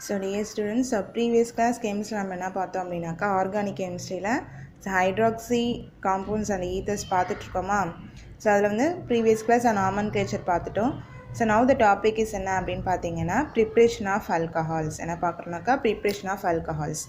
So dear students, previous class chemistry நம்ம என்ன பார்த்தோம் அப்படின்னாக்கா ஆர்கானிக் கெமிஸ்ட்ரியில் ஹைட்ராக்சி காம்பவுண்ட்ஸ் அண்ட் ஈத்தர்ஸ் பார்த்துட்ருக்கோமா. ஸோ அதில் வந்து ப்ரீவியஸ் கிளாஸ் நாமன்கிளேச்சர் பார்த்துட்டோம். So now the topic is என்ன அப்படின்னு பார்த்தீங்கன்னா ப்ரிப்ரேஷன் ஆஃப் ஆல்கஹால்ஸ். என்ன பார்க்குறோம்னாக்கா preparation of alcohols.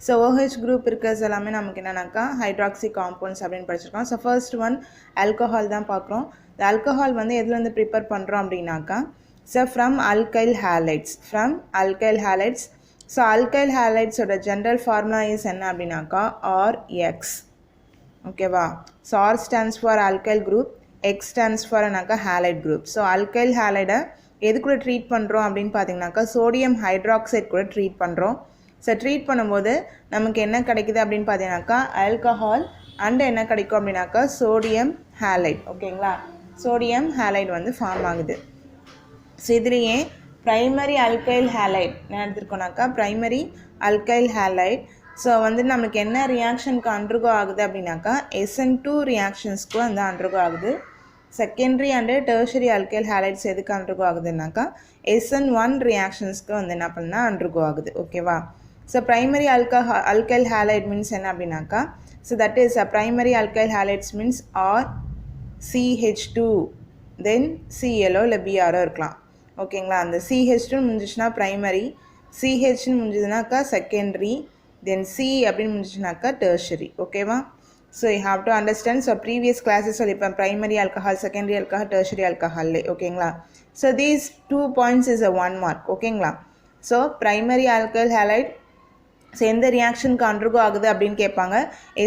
So OH group இருக்கிறது எல்லாமே நமக்கு என்னன்னாக்கா ஹைட்ராக்சி காம்பவுண்ட்ஸ் அப்படின்னு படிச்சிருக்கோம். ஸோ ஃபர்ஸ்ட் ஒன் ஆல்கஹால் தான் பார்க்குறோம். இந்த ஆல்கஹால் வந்து எதுலேருந்து ப்ரிப்பேர் பண்ணுறோம் அப்படின்னாக்கா So from alkyl halides. So alkyl halides oda general formula is enna abinaka RX. Okay va. So R stands for alkyl group, X stands for anaka halide group. So alkyl halide எதுக்குள்ள treat பண்ணுறோம் அப்படின்னு பார்த்தீங்கன்னாக்கா sodium hydroxide கூட treat பண்ணுறோம். So treat பண்ணும்போது நமக்கு என்ன கிடைக்குது அப்படின்னு பார்த்தீங்கன்னாக்கா ஆல்கஹால் அண்ட் என்ன கிடைக்கும் அப்படின்னாக்கா சோடியம் ஹேலைட். ஓகேங்களா, சோடியம் ஹேலைட் வந்து ஃபார்ம் ஆகுது. ஸோ இதுலேயே ப்ரைமரி அல்கைல் ஹேலைட் என்ன எடுத்துருக்கோனாக்கா ப்ரைமரி அல்கைல் ஹேலைட். ஸோ வந்து நமக்கு என்ன ரியாக்ஷனுக்கு அண்டர்கோ ஆகுது அப்படின்னாக்கா SN2 ரியாக்ஷன்ஸ்க்கு வந்து அண்டர்கோ ஆகுது. Secondary and tertiary alkyl halides எதுக்கு அண்டர்கோ ஆகுதுன்னாக்கா SN1 ரியாக்ஷன்ஸ்க்கு வந்து என்ன பண்ணால் அண்டர்கோ ஆகுது. ஓகேவா. So primary alkyl halide means என்ன அப்படின்னாக்கா so that is primary alkyl halides means CH2 then CLO இல்லை BRO இருக்கலாம். ஓகேங்களா, அந்த CH2 முடிஞ்சிச்சுன்னா ப்ரைமரி, CHன்னு முடிஞ்சதுனாக்கா செகண்டரி, தென் C அப்படின்னு முடிஞ்சிச்சுனாக்கா டெர்ஷரி. ஓகேவா. So you have to understand. So previous classes சொல்லிப்பேன் primary alcohol, secondary alcohol, tertiary ஆல்கஹால்லே. ஓகேங்களா. So these 2 points is a 1 mark. ஓகேங்களா. So primary alcohol halide so எந்த ரியாக்ஷனுக்கு அண்டர்கோ ஆகுது அப்படின்னு கேட்பாங்க.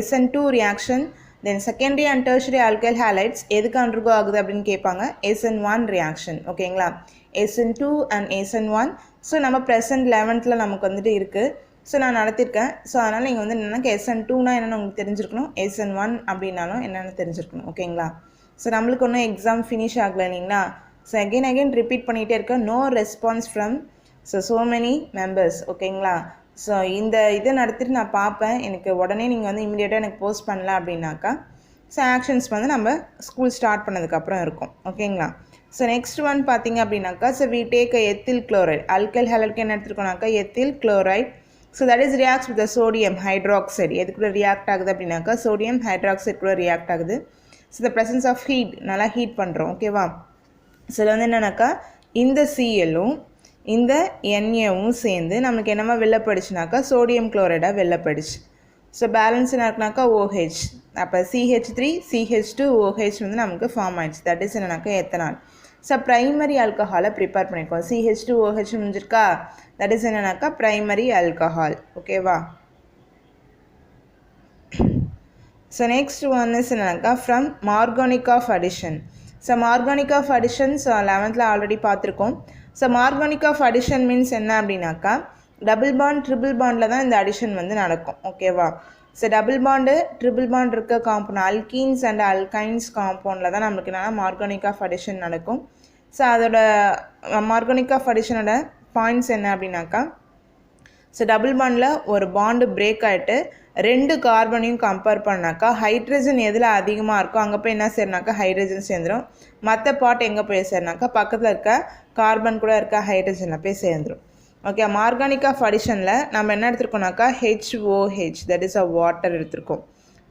SN2 reaction. Then secondary and tertiary alkyl halides எதுக்கு undergo ஆகுது அப்படின்னு கேட்பாங்க. SN1 reaction. ஓகேங்களா, SN2 அண்ட் SN1. ஸோ நம்ம ப்ரெசன்ட் 11th நமக்கு வந்துட்டு இருக்குது. ஸோ நான் நடத்திருக்கேன். ஸோ அதனால் நீங்கள் வந்து என்னென்னா SN2னா என்னென்னு உங்களுக்கு தெரிஞ்சிருக்கணும், SN1 அப்படின்னாலும் என்னென்னு தெரிஞ்சிருக்கணும். ஓகேங்களா. ஸோ நம்மளுக்கு ஒன்றும் எக்ஸாம் ஃபினிஷ் ஆகலை இல்லைங்களா. ஸோ அகெயின் ரிப்பீட் பண்ணிகிட்டே இருக்கேன். No response from so many members. ஓகேங்களா. ஸோ இந்த இதை நடத்திட்டு நான் பார்ப்பேன். எனக்கு உடனே நீங்கள் வந்து இமீடியட்டாக எனக்கு போஸ்ட் பண்ணல அப்படின்னாக்கா ஸோ ஆக்ஷன்ஸ் வந்து நம்ம ஸ்கூல் ஸ்டார்ட் பண்ணதுக்கப்புறம் இருக்கும். ஓகேங்களா. ஸோ நெக்ஸ்ட் ஒன் பார்த்தீங்க அப்படின்னாக்கா so we take ethyl chloride. Alkyl ஹேலைட்க்கு என்ன எடுத்துருக்கோம்னாக்கா ethyl chloride. So that is reacts with sodium hydroxide. எதுக்குள்ள ரியாக்ட் ஆகுது அப்படின்னாக்கா சோடியம் ஹைட்ராக்சைடு கூட ரியாக்ட் ஆகுது. So the presence of heat, நல்லா ஹீட் பண்ணுறோம். ஓகேவா. ஸோ இதில் வந்து என்னன்னாக்கா இந்த CLலும் இந்த NAவும் சேர்ந்து நமக்கு என்னமா வெளிலப்படுச்சுனாக்கா சோடியம் குளோரைடாக வெளிலப்படுச்சு. ஸோ பேலன்ஸ் என்ன இருக்குனாக்கா OH. அப்போ CH3 CH2 OH வந்து நமக்கு ஃபார்ம் ஆயிடுச்சு. தட் இஸ் என்னன்னாக்கா எத்தனால். ஸோ ப்ரைமரி ஆல்கஹாலை ப்ரிப்பேர் பண்ணியிருக்கோம். CH2 OH முடிஞ்சிருக்கா, தட் இஸ் என்னன்னாக்கா ப்ரைமரி ஆல்கஹால். ஓகேவா. ஸோ நெக்ஸ்ட் ஒன் இஸ் என்னன்னாக்கா from Markovnikov of addition. So Markovnikov of addition so 11th already பார்த்துருக்கோம். So Markovnikov of addition means என்ன அப்படின்னாக்கா டபுள் பாண்ட் ட்ரிபிள் பாண்டில் தான் இந்த அடிஷன் வந்து நடக்கும். ஓகேவா. So double bond triple bond இருக்க காம்பவுண்ட் அல்கீன்ஸ் அண்ட் அல்கைன்ஸ் காம்பவுண்டில் தான் நம்மளுக்கு என்னென்னா மார்கானிக் ஆஃப் அடிஷன் நடக்கும். ஸோ அதோட மார்கானிக் ஆஃப் அடிஷனோட பாயிண்ட்ஸ் என்ன அப்படின்னாக்கா ஸோ டபுள் பாண்டில் ஒரு பாண்டு பிரேக் ஆகிட்டு 2 கார்பனையும் கம்பேர் பண்ணாக்கா ஹைட்ரஜன் எதில் அதிகமாக இருக்கோ அங்கே போய் என்ன சேர்னாக்கா ஹைட்ரஜன் சேர்ந்துடும். மற்ற பார்ட் எங்கே போய் சேர்னாக்கா பக்கத்தில் இருக்க கார்பன் கூட இருக்க ஹைட்ரஜனில் போய் சேர்ந்துடும். ஓகே, மார்கானிக் ஆஃப் அடிஷனில் நம்ம என்ன எடுத்துருக்கோம்னாக்கா HOH, தட் இஸ் வாட்டர் எடுத்திருக்கோம்.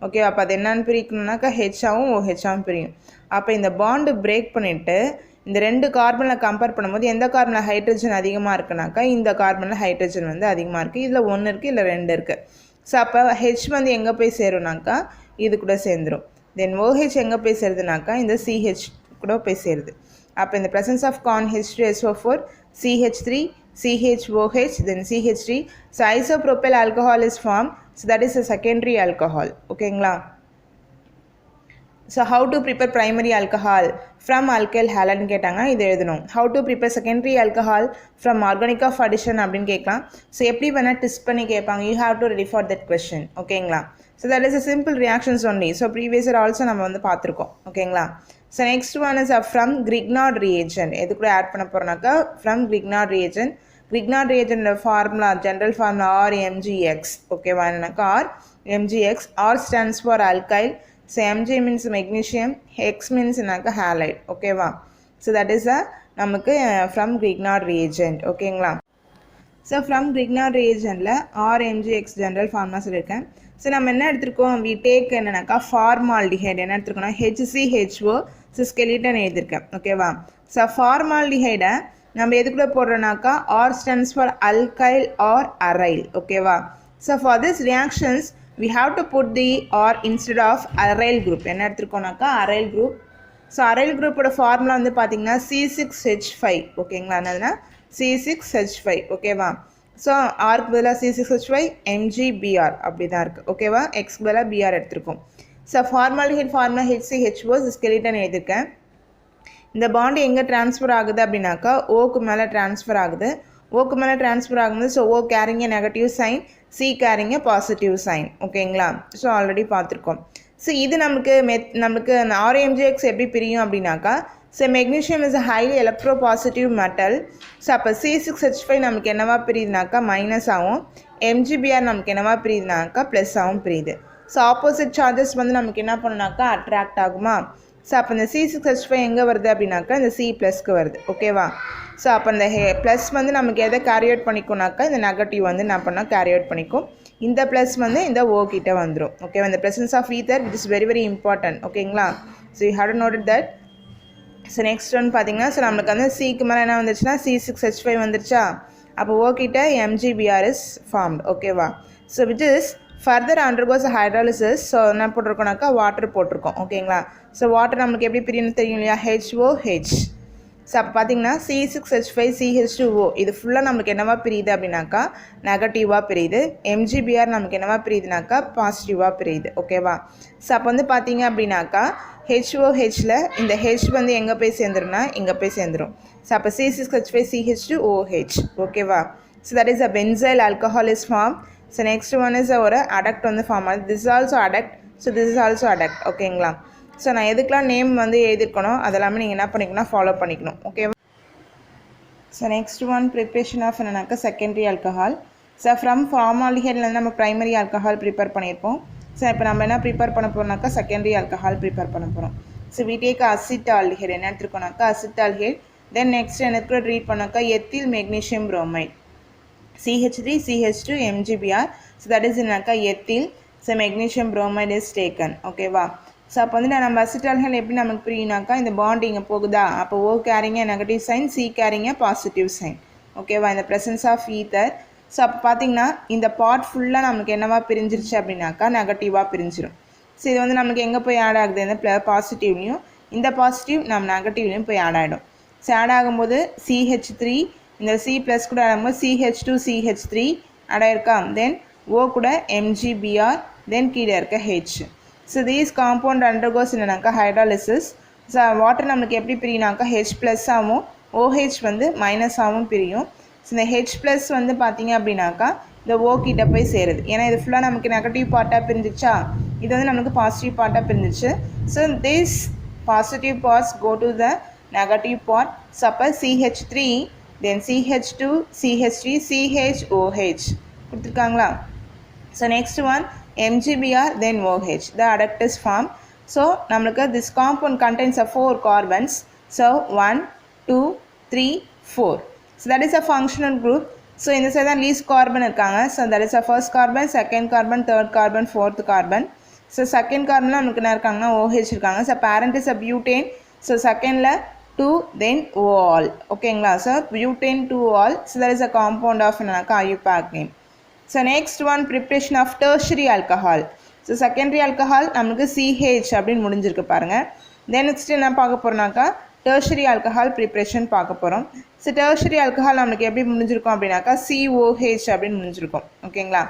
ஓகே, அப்போ அது என்னன்னு பிரிக்கணும்னாக்கா HAவும் OHஆவும் பிரியும். அப்போ இந்த பாண்டு பிரேக் பண்ணிவிட்டு இந்த 2 கார்பனில் கம்பேர் பண்ணும்போது எந்த கார்பனில் ஹைட்ரஜன் அதிகமாக இருக்குனாக்கா இந்த கார்பனில் ஹைட்ரஜன் வந்து அதிகமாக இருக்குது. இதில் 1 இருக்குது, இல்லை 2 இருக்குது. ஸோ அப்போ H வந்து எங்கே போய் சேரும்னாக்கா இது கூட சேர்ந்துடும். தென் OH எங்கே போய் சேருதுனாக்கா இந்த CH கூட போய் சேருது. அப்போ இந்த presence of conc H2SO4 CH3 CHOH then CH3. So isopropyl alcohol is form. So that is a secondary alcohol. ஓகேங்களா. So how to prepare primary alcohol from alkyl ஹேலைட்னு கேட்டாங்க, இது எழுதணும். How to prepare secondary alcohol from organic of addition அப்படின்னு கேட்கலாம். So எப்படி வேணால் test பண்ணி கேட்பாங்க. You have to ready for that question. ஓகேங்களா. So that is a simple reactions only. So previous year also நம்ம வந்து பார்த்துருக்கோம். ஓகேங்களா. So next one is from Grignard reagent. எது கூட ஆட் பண்ண போகிறோம்னாக்கா from Grignard reagent. Grignard reagent formula general formula RMgX. ஓகேவா. என்னன்னாக்கா RMgX. R stands for alkyl. So Mg means magnesium, X means halide. Okay va. So that is a நமக்கு from Grignard reagent. ஓகேங்களா. So from Grignard reagentல RMgX general formula சொல்லியிருக்கேன். So நம்ம என்ன எடுத்திருக்கோம், we take என்னன்னாக்கா formaldehyde என்ன எடுத்துருக்கோம்னா HCHO skeleton எழுதியிருக்கேன். ஓகேவா. ஸோ ஃபார்மால்டிஹைடை நம்ம எதுக்குள்ள போடுறோம்னாக்கா R stands for alkyl or aryl. ஓகேவா. So for this reactions we have to put the R instead of aryl group. என்ன எடுத்துருக்கோம்னாக்கா aryl group. ஸோ aryl groupோட ஃபார்முலா வந்து பார்த்தீங்கன்னா C6H5. ஓகேங்களா. என்னதுன்னா C6H5. ஓகேவா. ஸோ ஆர்க்கு பதிலாக C6H5 MgBr அப்படி தான் இருக்குது. ஓகேவா. எக்ஸ்க்கு பதிலாக BR எடுத்திருக்கோம். So formaldehyde formula HCHO skeleton எழுதியிருக்கேன். இந்த பாண்டு எங்கே ட்ரான்ஸ்ஃபர் ஆகுது அப்படின்னாக்கா ஓக்கு மேலே ட்ரான்ஸ்ஃபர் ஆகுது. ஓக்கு மேலே ட்ரான்ஸ்ஃபர் ஆகும்போது so O carrying a negative sign, C carrying a positive sign. ஓகேங்களா. ஸோ ஆல்ரெடி பார்த்துருக்கோம். ஸோ இது நம்மளுக்கு அந்த RMgX எப்படி பிரியும் அப்படின்னாக்கா so magnesium is a highly electropositive metal. So அப்போ C6H5 நமக்கு என்னவா பிரியுதுனாக்கா மைனஸ் ஆகும், MgBr நமக்கு என்னவா பிரியுதுனாக்கா ப்ளஸ் ஆகும் பிரியுது. ஸோ ஆப்போசிட் சார்ஜஸ் வந்து நமக்கு என்ன பண்ணுனாக்கா அட்ராக்ட் ஆகுமா. ஸோ அப்போ இந்த C6H5 எங்கே வருது அப்படின்னாக்கா இந்த C ப்ளஸ்க்கு வருது. ஓகேவா. ஸோ அப்போ இந்த ப்ளஸ் வந்து நமக்கு எதை கேரி அவுட் பண்ணிக்கோனாக்கா இந்த நெகட்டிவ் வந்து என்ன பண்ணால் கேரி அவுட் பண்ணிக்கும். இந்த ப்ளஸ் வந்து இந்த ஓ கிட்ட வந்துடும். ஓகேவா. இந்த presence of ether which is very very important. ஓகேங்களா. So you have to note that. So next one பார்த்தீங்கன்னா ஸோ நம்மளுக்கு வந்து சிக்கு மேலே என்ன வந்துருச்சுன்னா C6H5 வந்துருச்சா. அப்போ ஓ கிட்ட MgBr இஸ் ஃபார்ம்டு. ஓகேவா. So which is further undergoes hydrolysis. So என்ன போட்டிருக்கோம்னாக்கா வாட்டர் போட்டிருக்கோம். ஓகேங்களா. ஸோ வாட்டர் நம்மளுக்கு எப்படி பிரியும்னு தெரியும் இல்லையா, HOH. ஸோ அப்போ பார்த்தீங்கன்னா C6H5 CH2O இது ஃபுல்லாக நமக்கு என்னவா பிரியுது அப்படின்னாக்கா நெகட்டிவாக பிரியுது. MgBr நமக்கு என்னவா பிரியுதுனாக்கா பாசிட்டிவாக பிரியுது. ஓகேவா. ஸோ அப்போ வந்து பார்த்தீங்க அப்படின்னாக்கா HOHல இந்த H வந்து எங்கே போய் சேர்ந்துரும்னா இங்கே போய் சேர்ந்துடும். ஸோ அப்போ C6H5 CH2OH. ஓகேவா. So that is a benzyl alcohol is form. So next one is ஒரு அடக்ட் வந்து ஃபார்ம் ஆகுது. This also adduct. So this is also adduct. ஓகேங்களா. ஸோ நான் எதுக்கெலாம் நேம் வந்து எழுதிருக்கணும் அதெல்லாமே நீங்கள் என்ன பண்ணிக்கணும் ஃபாலோ பண்ணிக்கணும். ஓகேவா. So next one preparation of என்னன்னாக்கா செகண்டரி ஆல்கஹால். ஸோ ஃப்ரம் ஃபார்மால்டிஹைட்லேருந்து நம்ம ப்ரைமரி ஆல்கஹால் ப்ரிப்பேர் பண்ணியிருப்போம். ஸோ இப்போ நம்ம என்ன ப்ரிப்பேர் பண்ண போகிறோம்னாக்கா செகண்டரி ஆல்கஹால் ப்ரிப்பேர் பண்ண போகிறோம். ஸோ we take அசிட்டால்டிஹைட் என்ன எடுத்துருக்கோம்னாக்கா அசிட்டால்டிஹைட். தென் நெக்ஸ்ட் எனக்கு ட்ரீட் பண்ணாக்கா ethyl magnesium bromide CH3 CH2 MgBr. So that is என்னக்கா ethyl. So magnesium bromide is taken. ஓகேவா. ஸோ அப்போ வந்து நம்ம அசிட்டால்டிஹைட் எப்படி நமக்கு பிரியுனாக்கா இந்த பாண்ட் இங்கே போகுதா. அப்போ O carrying negative sign, C carrying positive sign. ஓகேவா. இந்த ப்ரெசன்ஸ் ஆஃப் ஈத்தர். ஸோ அப்போ பார்த்தீங்கன்னா இந்த பார்ட் ஃபுல்லாக நமக்கு என்னவா பிரிஞ்சிருச்சு அப்படின்னாக்கா நெகட்டிவாக பிரிஞ்சிடும். ஸோ இது வந்து நமக்கு எங்கே போய் ஆட் ஆகுது, இந்த பாசிட்டிவ்லையும் இந்த பாசிட்டிவ் நம்ம நெகட்டிவ்லையும் போய் ஆட் ஆகிடும். ஸோ ஆட் ஆகும்போது CH3 இந்த C ப்ளஸ் கூட ஆட் ஆகும்போது CH2 CH3 ஆட் ஆயிருக்கா. தென் ஓ கூட MgBr. தென் கீழே இருக்க H. So these compound undergoes என்னன்னாக்கா ஹைட்ராலிசிஸ். ஸோ வாட்டர் நம்மளுக்கு எப்படி பிரியுனாக்கா H ப்ளஸ் ஆகும், OH வந்து மைனஸ் ஆகும் பிரியும். ஸோ இந்த H ப்ளஸ் வந்து பார்த்தீங்க அப்படின்னாக்கா இந்த ஓ கிட்ட போய் சேருது. ஏன்னா இது ஃபுல்லாக நமக்கு நெகட்டிவ் பார்ட்டாக பிரிஞ்சிச்சா, இது வந்து நமக்கு பாசிட்டிவ் பார்ட்டாக பிரிஞ்சிச்சு. So this positive parts go to the negative part. So அப்போ CH3 then CH2 CH3 CHOH கொடுத்துருக்காங்களா. So next one MgBr then OH. The adduct is formed. So நம்மளுக்கு this compound contains a 4 carbons. So 1 2 3 4. So that is a functional group. So இந்த side தான் least carbon இருக்காங்க. So that is a first carbon, second carbon, third carbon, fourth carbon. So second carbon நமக்கு என்ன இருக்காங்கன்னா OH இருக்காங்க. So parent is a butane. So secondல 2 then OL. ஓகேங்களா. So butane 2OL. So that is a compound of என்னன்னாக்கா IUPAC name. So next one preparation of tertiary alcohol. So secondary alcohol நமக்கு CH அப்படின்னு முடிஞ்சிருக்கு பாருங்க. Then next என்ன பார்க்க போறோம்னாக்கா tertiary alcohol preparation பார்க்க போகிறோம். ஸோ tertiary alcohol நமக்கு எப்படி முடிஞ்சிருக்கும் அப்படின்னாக்கா COH அப்படின்னு முடிஞ்சிருக்கும். ஓகேங்களா.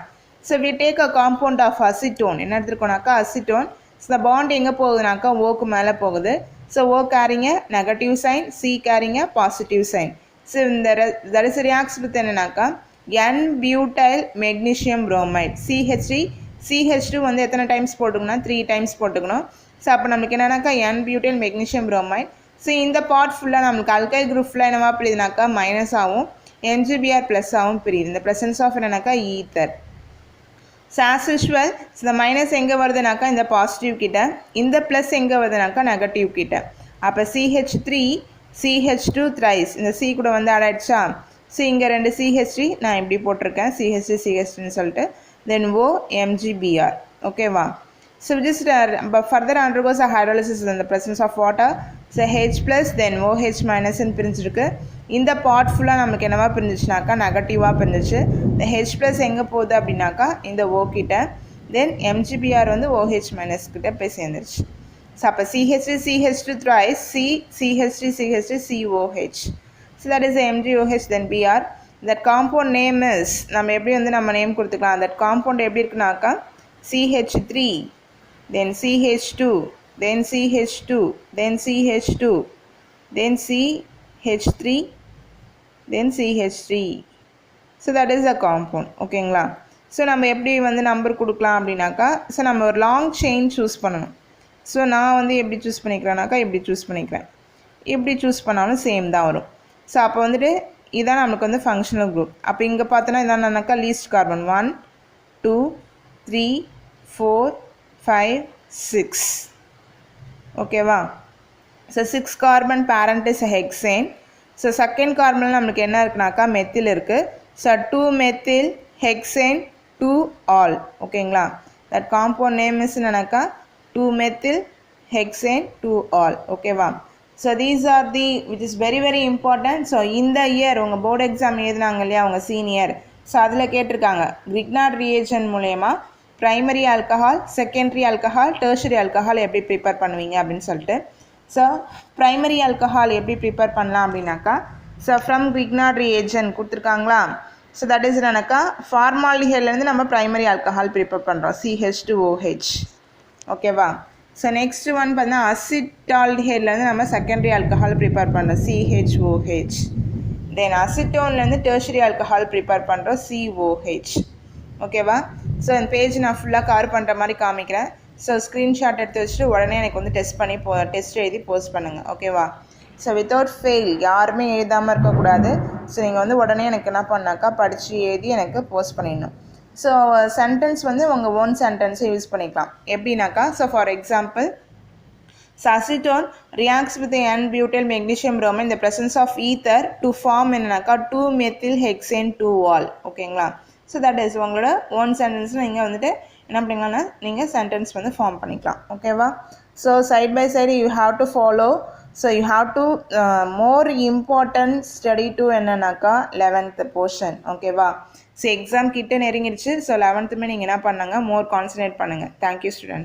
So we take a compound of acetone. என்ன எடுத்துருக்கோம்னாக்கா acetone. ஸோ the bond எங்கே போகுதுனாக்கா ஓக்கு மேலே போகுது. So O carrying negative sign, C carrying positive sign. So இந்த that is reacts with என்னன்னாக்கா N-butyl magnesium bromide CH3 CH2 வந்து எத்தனை டைம்ஸ் போட்டுக்கணும், 3 டைம்ஸ் போட்டுக்கணும். ஸோ அப்போ நமக்கு என்னன்னாக்கா N-butyl magnesium bromide. ஸோ இந்த பார்ட் ஃபுல்லாக நமக்கு அல்கைல் குரூப் ஃபுல்லாக என்னவா பிரியுதுனாக்கா மைனஸ் ஆகும், MgBr ப்ளஸ் ஆகும் பிரியுது. இந்த ப்ரெசன்ஸ் ஆஃப் என்னன்னாக்கா ஈத்தர். ஸோ ஆஸ் யூஷுவல் இந்த மைனஸ் எங்கே வருதுனாக்கா இந்த பாசிட்டிவ் கிட்ட, இந்த ப்ளஸ் எங்கே வருதுனாக்கா நெகட்டிவ் கிட்ட. அப்போ CH3 CH2 thrice இந்த C கூட வந்து ஆட் ஆயிடுச்சா. ஸோ இங்கே 2 CH3 நான் இப்படி போட்டிருக்கேன் CH3 CH3ன்னு சொல்லிட்டு தென் O MgBr ஓகேவா. So just further undergoes a hydrolysis in the presence of water. So H plus then OH minus ன்னு பிரிஞ்சிருக்கு. இந்த பார்ட் ஃபுல்லாக நமக்கு என்னவா பிரிஞ்சிச்சுனாக்கா நெகட்டிவாக பிரிஞ்சிச்சு. இந்த H plus எங்கே போகுது அப்படின்னாக்கா இந்த O கிட்ட, தென் MgBr வந்து OH minus கிட்ட போய் சேர்ந்துருச்சு. ஸோ அப்போ CH3 CH2 thrice CH3 CH3 COH. So that is the MgOH then Br. That compound name is நம்ம எப்படி வந்து நம்ம நேம் கொடுத்துக்கலாம். that compound எப்படி இருக்குனாக்கா CH3 then CH2 then CH2 then CH2 then CH3 then CH3. so that is the compound ஓகேங்களா. So நம்ம எப்படி வந்து நம்பர் கொடுக்கலாம் அப்படின்னாக்கா ஸோ நம்ம ஒரு லாங் செயின் சூஸ் பண்ணணும். ஸோ நான் வந்து எப்படி சூஸ் பண்ணிக்கிறேன்னாக்கா இப்படி சூஸ் பண்ணிக்கிறேன். எப்படி சூஸ் பண்ணாலும் சேம் தான் வரும். ஸோ அப்போ வந்துட்டு இதான் நமக்கு வந்து ஃபங்க்ஷனல் குரூப். அப்போ இங்கே பார்த்தோன்னா இதானாக்கா லீஸ்ட் கார்பன் 1 2 3 4 5 6 ஓகேவா. So 6 carbon parent is hexane. So second கார்பனில் நம்மளுக்கு என்ன இருக்குனாக்கா மெத்தில் இருக்குது. ஸோ 2 மெத்தில் ஹெக்சேன் 2 ஆல் ஓகேங்களா. தட் காம்பவுண்ட் நேம் இஸ் என்னன்னாக்கா 2 மெத்தில் ஹெக்சேன் 2 ஆல் ஓகேவா. So these are the which is very very important. So இந்த இயர் உங்கள் போர்டு எக்ஸாம் எழுதுனாங்க இல்லையா அவங்க சீனியர், ஸோ அதில் கேட்டிருக்காங்க கிரிக்னார்ட் ரியேஜன் மூலயமா primary alcohol secondary alcohol tertiary alcohol எப்படி ப்ரிப்பேர் பண்ணுவீங்க அப்படின்னு சொல்லிட்டு. ஸோ ப்ரைமரி ஆல்கஹால் எப்படி ப்ரிப்பேர் பண்ணலாம் அப்படின்னாக்கா ஸோ ஃப்ரம் கிரிக்னார்ட் ரியேஜன் கொடுத்துருக்காங்களா. ஸோ தட் இஸ் என்னக்கா ஃபார்மால்டிஹைட்லேருந்து நம்ம ப்ரைமரி ஆல்கஹால் ப்ரிப்பேர் பண்ணுறோம் CH2OH ஓகேவா. ஸோ நெக்ஸ்ட் ஒன் பார்த்தீங்கன்னா அசிட்டால்டிஹைட்லேருந்து நம்ம செகண்டரி ஆல்கஹால் ப்ரிப்பேர் பண்ணுறோம் CHOH. தென் அசிட்டோன்லேருந்து டெர்ஷரி ஆல்கஹால் ப்ரிப்பேர் பண்ணுறோம் COH ஓகேவா. ஸோ இந்த பேஜ் நான் ஃபுல்லாக கவர் பண்ணுற மாதிரி காமிக்கிறேன். ஸோ ஸ்க்ரீன்ஷாட் எடுத்து வச்சுட்டு உடனே எனக்கு வந்து டெஸ்ட் பண்ணி டெஸ்ட் எழுதி போஸ்ட் பண்ணுங்கள் ஓகேவா. ஸோ வித்தவுட் ஃபெயில் யாருமே எழுதாமல் இருக்கக்கூடாது. ஸோ நீங்கள் வந்து உடனே எனக்கு என்ன பண்ணாக்கா படித்து எழுதி எனக்கு போஸ்ட் பண்ணிடணும். ஸோ சென்டென்ஸ் வந்து உங்கள் ஓன் சென்டென்ஸை யூஸ் பண்ணிக்கலாம். எப்படின்னாக்கா so for example acetone reacts with the N-butyl magnesium bromide in the presence of ether to form என்னன்னாக்கா 2-methylhexane 2-ol ஓகேங்களா. ஸோ தட் இஸ் உங்களோட ஓன் சென்டென்ஸில் நீங்கள் வந்துட்டு என்ன பண்ணிக்கலாம்னா நீங்கள் சென்டென்ஸ் வந்து ஃபார்ம் பண்ணிக்கலாம் ஓகேவா. So side by side you have to follow. So you have to more important study to என்னன்னாக்கா 11th போர்ஷன் ஓகேவா. ஸோ எக்ஸாம் கிட்ட நெருங்கிடுச்சு. ஸோ 11th நீங்கள் என்ன பண்ணுங்க மோர் கான்சன்ட்ரேட் பண்ணுங்கள். Thank you student.